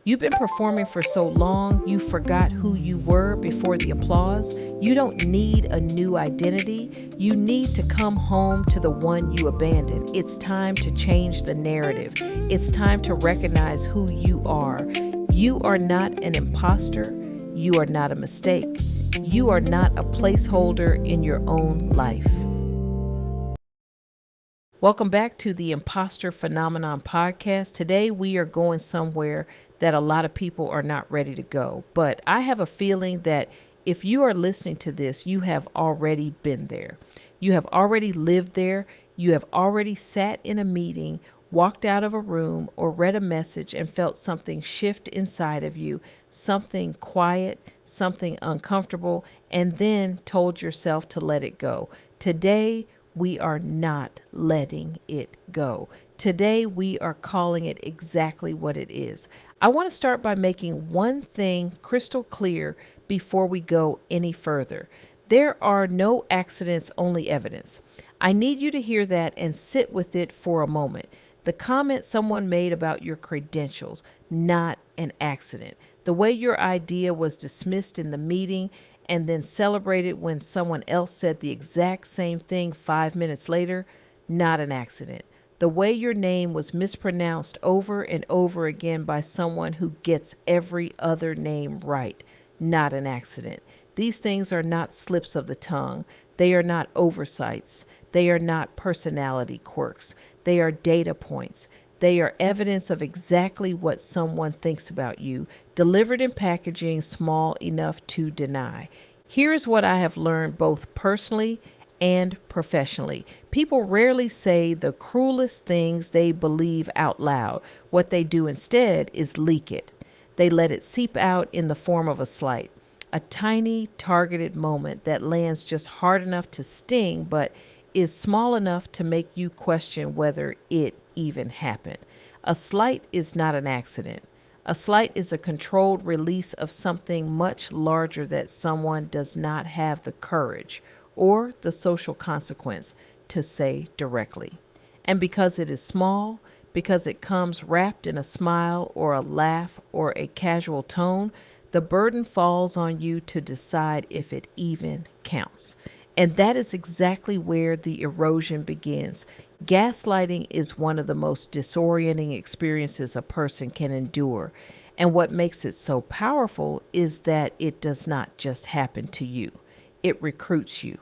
You've been performing for so long, you forgot who you were before the applause. You don't need a new identity. You need to come home to the one you abandoned. It's time to change the narrative. It's time to recognize who you are. You are not an imposter. You are not a mistake. You are not a placeholder in your own life. Welcome back to the Imposter Phenomenon podcast. Today we are going somewhere that a lot of people are not ready to go. But I have a feeling that if you are listening to this, you have already been there. You have already lived there. You have already sat in a meeting, walked out of a room, or read a message and felt something shift inside of you, something quiet, something uncomfortable, and then told yourself to let it go. Today, we are not letting it go. Today, we are calling it exactly what it is. I want to start by making one thing crystal clear before we go any further. There are no accidents, only evidence. I need you to hear that and sit with it for a moment. The comment someone made about your credentials, not an accident. The way your idea was dismissed in the meeting and then celebrated when someone else said the exact same thing 5 minutes later, not an accident. The way your name was mispronounced over and over again by someone who gets every other name right, not an accident. These things are not slips of the tongue. They are not oversights. They are not personality quirks. They are data points. They are evidence of exactly what someone thinks about you, delivered in packaging small enough to deny. Here is what I have learned both personally and professionally. People rarely say the cruelest things they believe out loud. What they do instead is leak it. They let it seep out in the form of a slight, a tiny targeted moment that lands just hard enough to sting, but is small enough to make you question whether it even happened. A slight is not an accident. A slight is a controlled release of something much larger that someone does not have the courage or the social consequence to say directly. And because it is small, because it comes wrapped in a smile or a laugh or a casual tone, the burden falls on you to decide if it even counts. And that is exactly where the erosion begins. Gaslighting is one of the most disorienting experiences a person can endure. And what makes it so powerful is that it does not just happen to you. It recruits you.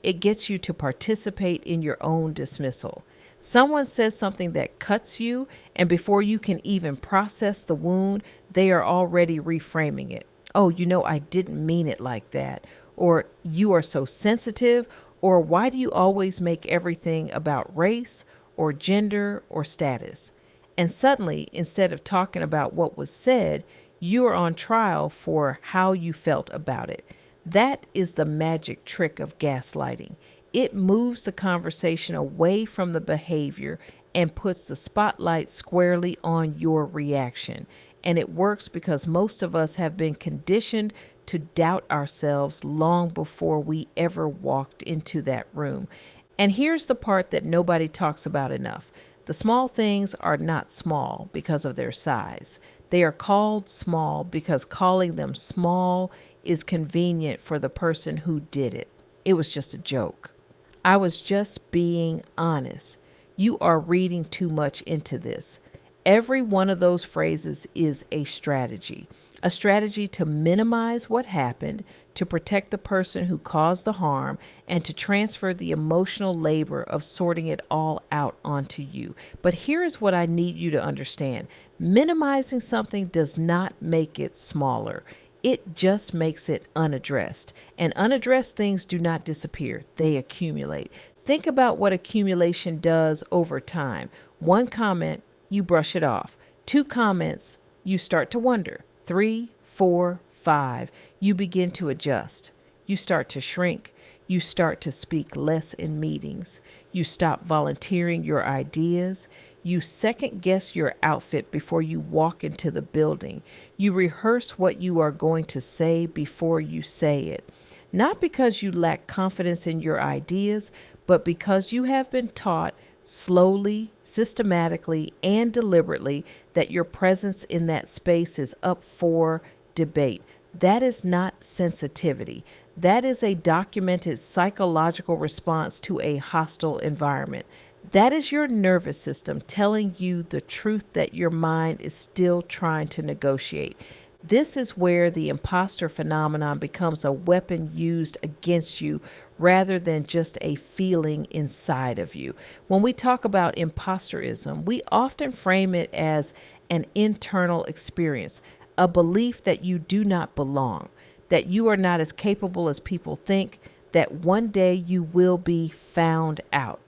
It gets you to participate in your own dismissal. Someone says something that cuts you, and before you can even process the wound, they are already reframing it. Oh, I didn't mean it like that. Or you are so sensitive, or why do you always make everything about race or gender or status? And suddenly, instead of talking about what was said, you are on trial for how you felt about it. That is the magic trick of gaslighting. It moves the conversation away from the behavior and puts the spotlight squarely on your reaction. And it works because most of us have been conditioned to doubt ourselves long before we ever walked into that room. And here's the part that nobody talks about enough. The small things are not small because of their size. They are called small because calling them small is convenient for the person who did it. It was just a joke. I was just being honest. You are reading too much into this. Every one of those phrases is a strategy to minimize what happened, to protect the person who caused the harm, and to transfer the emotional labor of sorting it all out onto you. But here is what I need you to understand. Minimizing something does not make it smaller. It just makes it unaddressed. And unaddressed things do not disappear. They accumulate. Think about what accumulation does over time. One comment, you brush it off. 2 comments, you start to wonder. 3, 4, 5, you begin to adjust. You start to shrink. You start to speak less in meetings. You stop volunteering your ideas. You second guess your outfit before you walk into the building. You rehearse what you are going to say before you say it. Not because you lack confidence in your ideas, but because you have been taught slowly, systematically, and deliberately that your presence in that space is up for debate. That is not sensitivity. That is a documented psychological response to a hostile environment. That is your nervous system telling you the truth that your mind is still trying to negotiate. This is where the imposter phenomenon becomes a weapon used against you rather than just a feeling inside of you. When we talk about imposterism, we often frame it as an internal experience, a belief that you do not belong, that you are not as capable as people think, that one day you will be found out.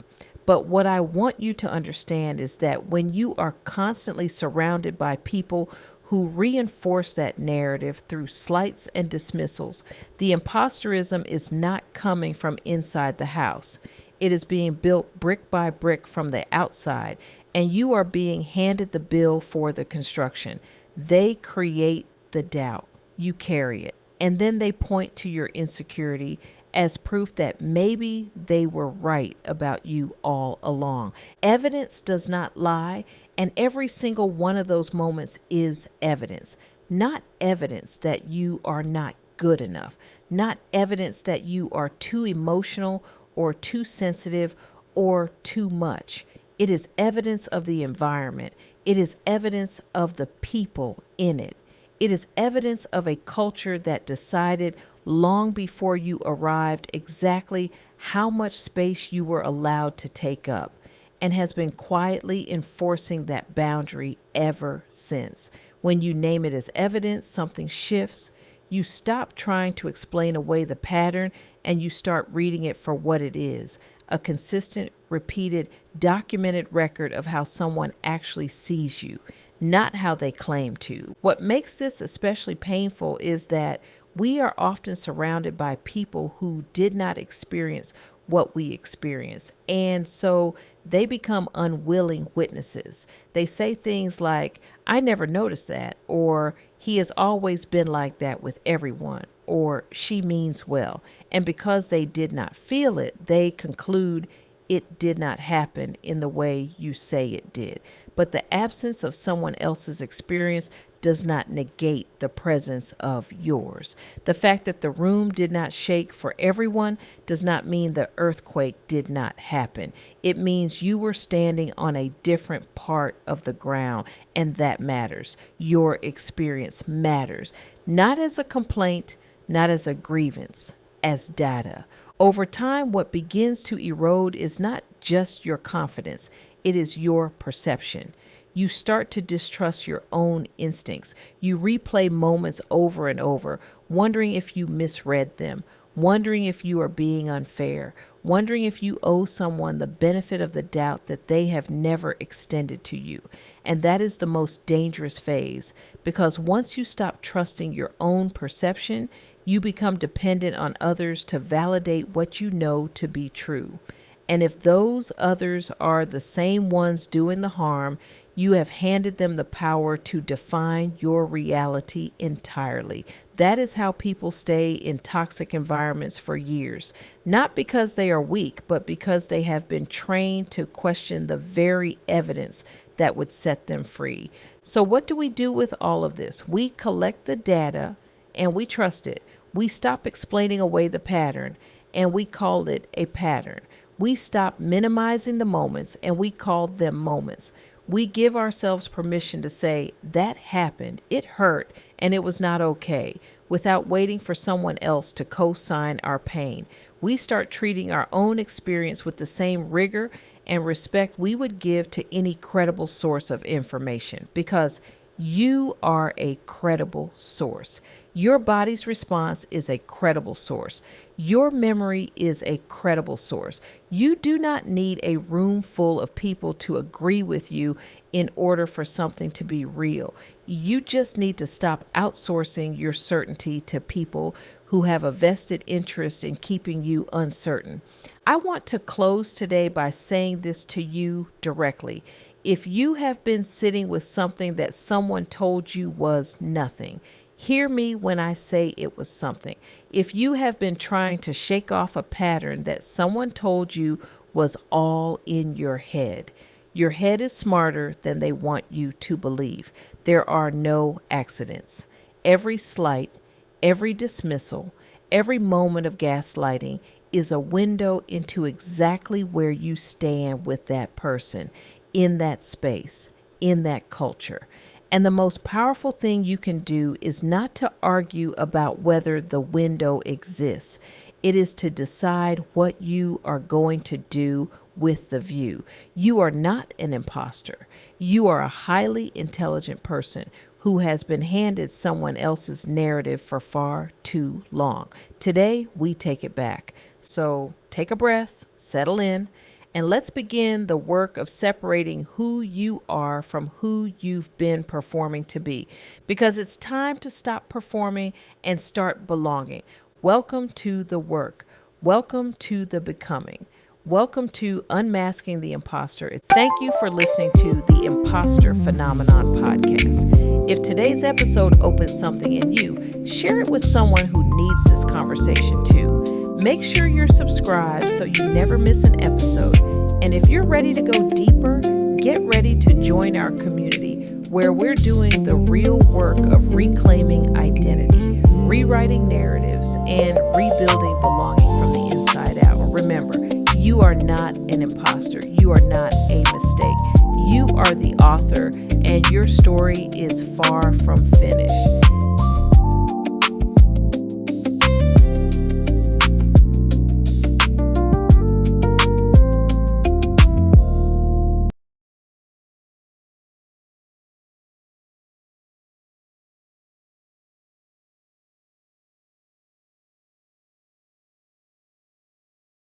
But what I want you to understand is that when you are constantly surrounded by people who reinforce that narrative through slights and dismissals, the imposterism is not coming from inside the house. It is being built brick by brick from the outside, and you are being handed the bill for the construction. They create the doubt. You carry it. And then they point to your insecurity as proof that maybe they were right about you all along. Evidence does not lie, and every single one of those moments is evidence. Not evidence that you are not good enough, not evidence that you are too emotional or too sensitive or too much. It is evidence of the environment. It is evidence of the people in it. It is evidence of a culture that decided long before you arrived exactly how much space you were allowed to take up, and has been quietly enforcing that boundary ever since. When you name it as evidence, something shifts. You stop trying to explain away the pattern and you start reading it for what it is, a consistent, repeated, documented record of how someone actually sees you, not how they claim to. What makes this especially painful is that we are often surrounded by people who did not experience what we experience, and so they become unwilling witnesses. They say things like, I never noticed that, or he has always been like that with everyone, or she means well. And because they did not feel it, they conclude it did not happen in the way you say it did. But the absence of someone else's experience does not negate the presence of yours. The fact that the room did not shake for everyone does not mean the earthquake did not happen. It means you were standing on a different part of the ground, and that matters. Your experience matters, not as a complaint, not as a grievance, as data. Over time, what begins to erode is not just your confidence, it is your perception. You start to distrust your own instincts. You replay moments over and over, wondering if you misread them, wondering if you are being unfair, wondering if you owe someone the benefit of the doubt that they have never extended to you. And that is the most dangerous phase, because once you stop trusting your own perception, you become dependent on others to validate what you know to be true. And if those others are the same ones doing the harm, you have handed them the power to define your reality entirely. That is how people stay in toxic environments for years, not because they are weak, but because they have been trained to question the very evidence that would set them free. So what do we do with all of this? We collect the data and we trust it. We stop explaining away the pattern and we call it a pattern. We stop minimizing the moments and we call them moments. We give ourselves permission to say, that happened, it hurt, and it was not okay, without waiting for someone else to co-sign our pain. We start treating our own experience with the same rigor and respect we would give to any credible source of information, because you are a credible source. Your body's response is a credible source. Your memory is a credible source. You do not need a room full of people to agree with you in order for something to be real. You just need to stop outsourcing your certainty to people who have a vested interest in keeping you uncertain. I want to close today by saying this to you directly. If you have been sitting with something that someone told you was nothing, hear me when I say it was something. If you have been trying to shake off a pattern that someone told you was all in your head. Your head is smarter than they want you to believe. There are no accidents. Every slight, every dismissal, every moment of gaslighting is a window into exactly where you stand with that person, in that space, in that culture. And the most powerful thing you can do is not to argue about whether the window exists. It is to decide what you are going to do with the view. You are not an imposter. You are a highly intelligent person who has been handed someone else's narrative for far too long. Today, we take it back. So take a breath, settle in, and let's begin the work of separating who you are from who you've been performing to be. Because it's time to stop performing and start belonging. Welcome to the work. Welcome to the becoming. Welcome to Unmasking the Imposter. Thank you for listening to the Imposter Phenomenon podcast. If today's episode opens something in you, share it with someone who needs this conversation too. Make sure you're subscribed so you never miss an episode. And if you're ready to go deeper, get ready to join our community where we're doing the real work of reclaiming identity, rewriting narratives, and rebuilding belonging from the inside out. Remember, you are not an imposter. You are not a mistake. You are the author, and your story is far from finished.